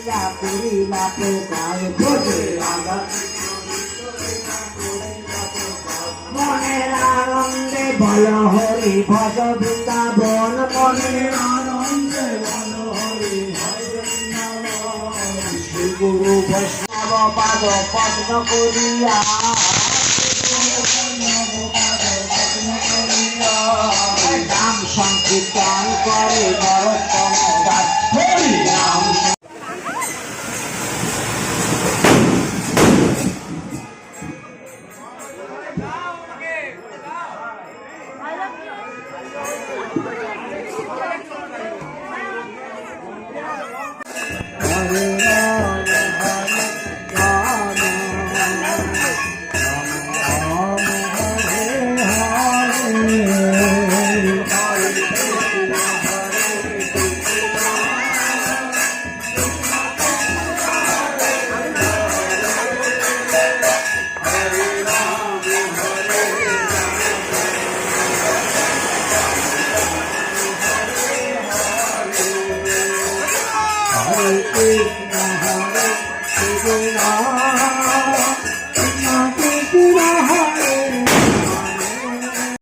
করিয়া করিলা প্রকার ভোজে লাগা মনের আনন্দে বল হরি ভজ বৃন্দাবন মনের আনন্দে বল হরি ভজ বৃন্দাবন শ্রী গুরু বৈষ্ণব পাদ পদ্ম করিয়া নাম সংকীর্তন করে নরোত্তম দাস হরি নাম Hare Krishna, Hare Krishna.